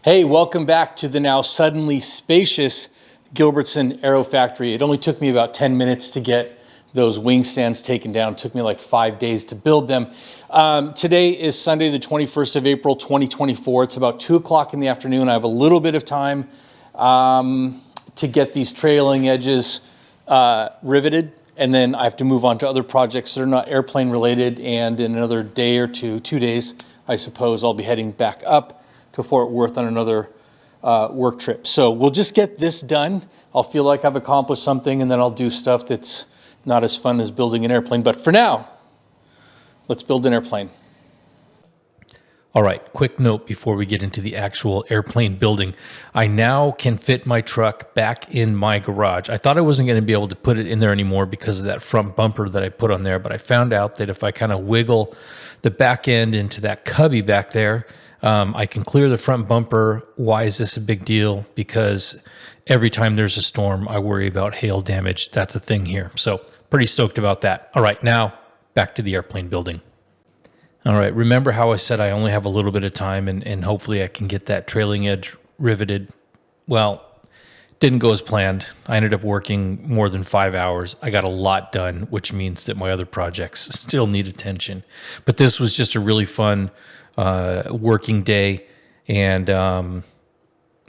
Hey, welcome back to the now suddenly spacious Gilbertson Aero Factory. It only took me about 10 minutes to get those wing stands taken down. It took me like 5 days to build them. Today is Sunday, the 21st of April, 2024. It's about 2 o'clock in the afternoon. I have a little bit of time to get these trailing edges riveted, and then I have to move on to other projects that are not airplane related, and in another day or 2 days, I suppose I'll be heading back up to Fort Worth on another work trip. So we'll just get this done. I'll feel like I've accomplished something, and then I'll do stuff that's not as fun as building an airplane. But for now, let's build an airplane. All right, quick note before we get into the actual airplane building. I now can fit my truck back in my garage. I thought I wasn't going to be able to put it in there anymore because of that front bumper that I put on there, but I found out that if I kind of wiggle the back end into that cubby back there, I can clear the front bumper. Why is this a big deal? Because every time there's a storm, I worry about hail damage. That's a thing here. So pretty stoked about that. All right, now back to the airplane building. All right, remember how I said I only have a little bit of time and hopefully I can get that trailing edge riveted? Well, didn't go as planned. I ended up working more than 5 hours. I got a lot done, which means that my other projects still need attention. But this was just a really fun working day, and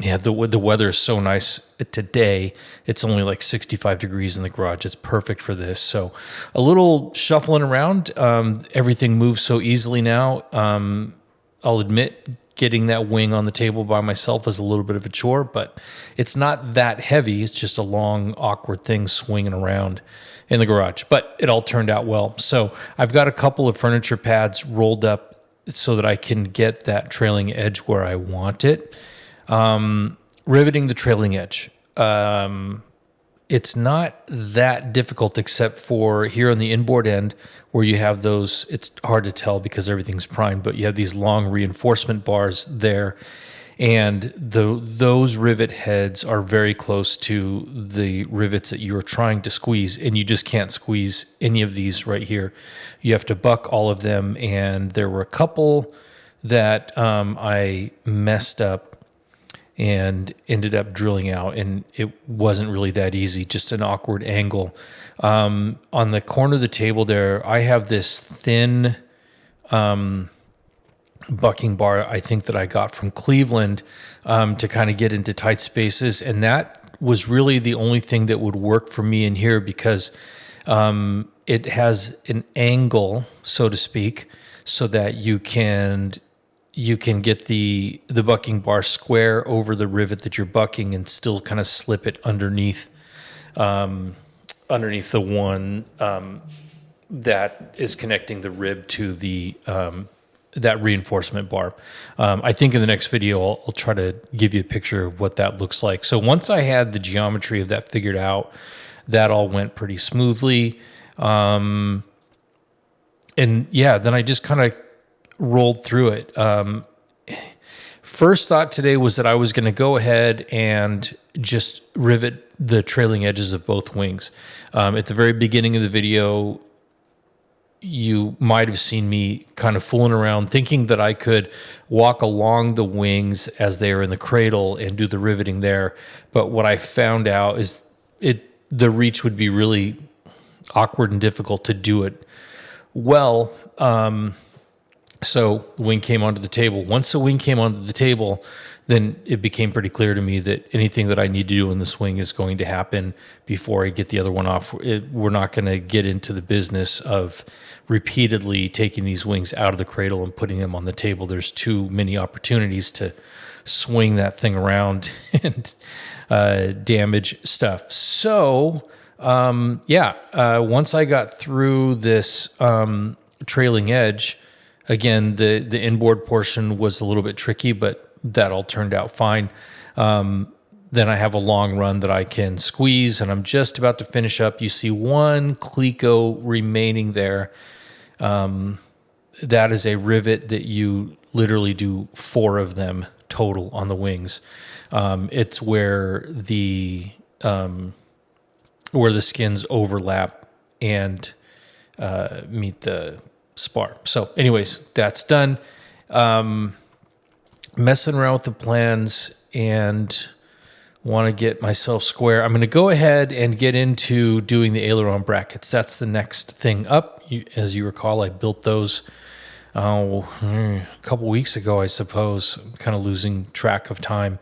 yeah, the weather is so nice today. It's only like 65 degrees in the garage. It's perfect for this. So a little shuffling around. Everything moves so easily now. I'll admit getting that wing on the table by myself is a little bit of a chore, but it's not that heavy. It's just a long, awkward thing swinging around in the garage, but it all turned out well. So I've got a couple of furniture pads rolled up so that I can get that trailing edge where I want it. Riveting the trailing edge. It's not that difficult except for here on the inboard end where you have those, it's hard to tell because everything's primed, but you have these long reinforcement bars there. And those rivet heads are very close to the rivets that you're trying to squeeze, and you just can't squeeze any of these right here. You have to buck all of them, and there were a couple that I messed up and ended up drilling out, and it wasn't really that easy, just an awkward angle. On the corner of the table there, I have this thin bucking bar, I think, that I got from Cleveland to kind of get into tight spaces, and that was really the only thing that would work for me in here because it has an angle, so to speak, so that you can get the bucking bar square over the rivet that you're bucking and still kind of slip it underneath the one that is connecting the rib to the that reinforcement bar. I think in the next video, I'll try to give you a picture of what that looks like. So once I had the geometry of that figured out, that all went pretty smoothly. And yeah, then I just kind of rolled through it. First thought today was that I was going to go ahead and just rivet the trailing edges of both wings. At the very beginning of the video, you might have seen me kind of fooling around thinking that I could walk along the wings as they are in the cradle and do the riveting there. But what I found out is the reach would be really awkward and difficult to do it well. So the wing came onto the table. Once the wing came onto the table, then it became pretty clear to me that anything that I need to do in the swing is going to happen before I get the other one off. We're not going to get into the business of repeatedly taking these wings out of the cradle and putting them on the table. There's too many opportunities to swing that thing around and damage stuff. So, once I got through this trailing edge, again, the inboard portion was a little bit tricky, but that all turned out fine. Then I have a long run that I can squeeze, and I'm just about to finish up. You see one cleco remaining there. That is a rivet that you literally do 4 of them total on the wings. It's where the skins overlap and meet the spar. So anyways, that's done. Messing around with the plans and want to get myself square. I'm going to go ahead and get into doing the aileron brackets. That's the next thing up. As you recall, I built those a couple weeks ago, I suppose. I'm kind of losing track of time.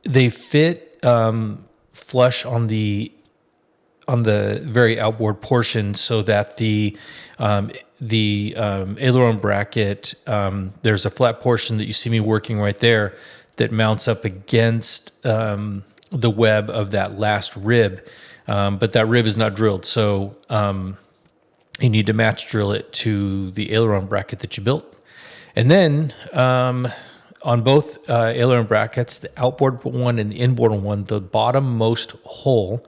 They fit flush on the very outboard portion, so that the aileron bracket, there's a flat portion that you see me working right there that mounts up against the web of that last rib, but that rib is not drilled, so you need to match drill it to the aileron bracket that you built. And then on both aileron brackets, the outboard one and the inboard one, the bottommost hole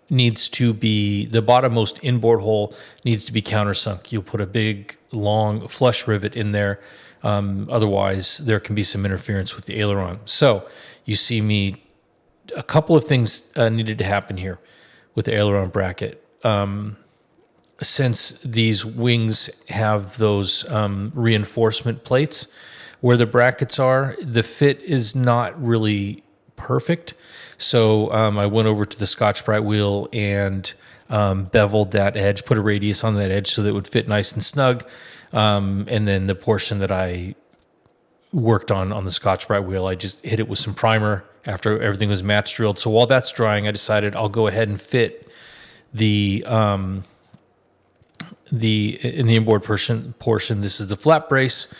needs to be, the bottommost inboard hole needs to be countersunk. You'll put a big, long flush rivet in there. Otherwise, there can be some interference with the aileron. So you see me, a couple of things needed to happen here with the aileron bracket. Since these wings have those reinforcement plates where the brackets are, the fit is not really perfect. So I went over to the Scotch-Brite wheel and beveled that edge, put a radius on that edge so that it would fit nice and snug. And then the portion that I worked on the Scotch-Brite wheel, I just hit it with some primer after everything was match drilled. So while that's drying, I decided I'll go ahead and fit in the inboard portion. This is the flat brace.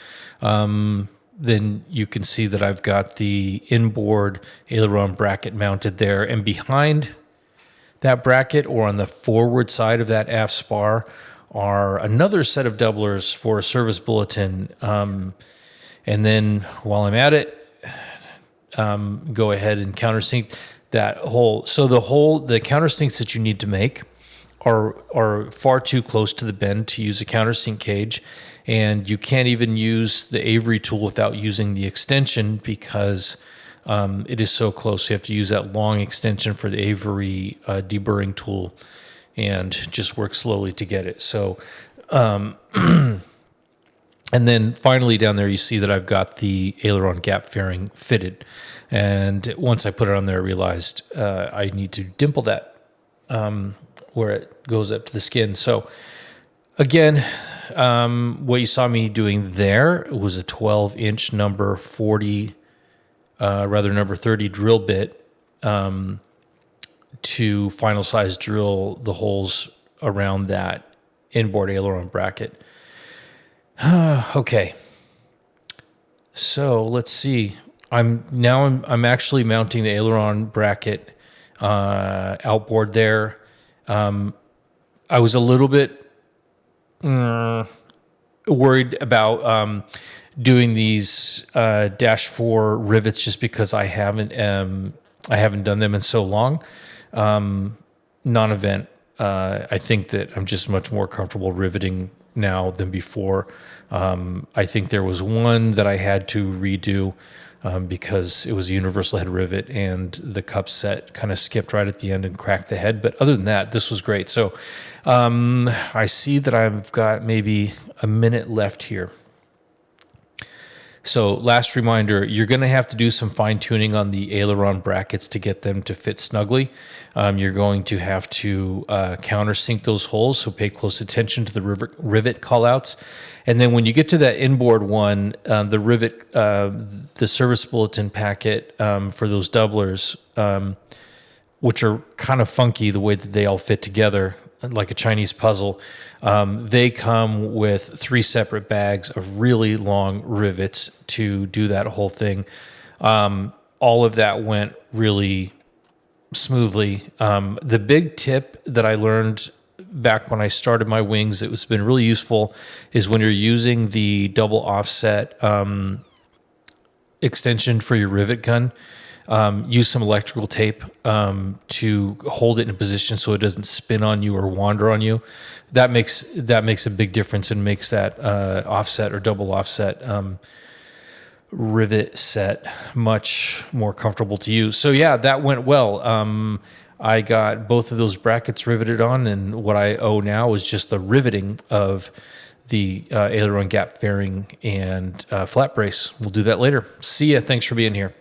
Then you can see that I've got the inboard aileron bracket mounted there, and behind that bracket, or on the forward side of that aft spar, are another set of doublers for a service bulletin. And then while I'm at it, go ahead and countersink that hole. So the countersinks that you need to make are far too close to the bend to use a countersink cage, and you can't even use the Avery tool without using the extension because it is so close. You have to use that long extension for the Avery deburring tool and just work slowly to get it. So, and then finally down there, you see that I've got the aileron gap fairing fitted. And once I put it on there, I realized I need to dimple that where it goes up to the skin. So again, what you saw me doing there was a 12-inch number 30 drill bit to final size drill the holes around that inboard aileron bracket. Okay. So let's see. I'm actually mounting the aileron bracket outboard there. I was a little bit worried about doing these dash 4 rivets just because I haven't done them in so long. Non-event. I think that I'm just much more comfortable riveting now than before. I think there was one that I had to redo because it was a universal head rivet and the cup set kind of skipped right at the end and cracked the head. But other than that, this was great. So I see that I've got maybe a minute left here. So last reminder, you're going to have to do some fine tuning on the aileron brackets to get them to fit snugly. You're going to have to countersink those holes, so pay close attention to the rivet callouts. And then when you get to that inboard one, the rivet, the service bulletin packet for those doublers, which are kind of funky the way that they all fit together, like a Chinese puzzle. They come with 3 separate bags of really long rivets to do that whole thing. All of that went really smoothly. The big tip that I learned back when I started my wings, it was been really useful, is when you're using the double offset extension for your rivet gun, use some electrical tape to hold it in position so it doesn't spin on you or wander on you. That makes a big difference and makes that offset or double offset rivet set much more comfortable to use. So yeah, that went well. I got both of those brackets riveted on, and what I owe now is just the riveting of the aileron gap fairing and flat brace. We'll do that later. See ya. Thanks for being here.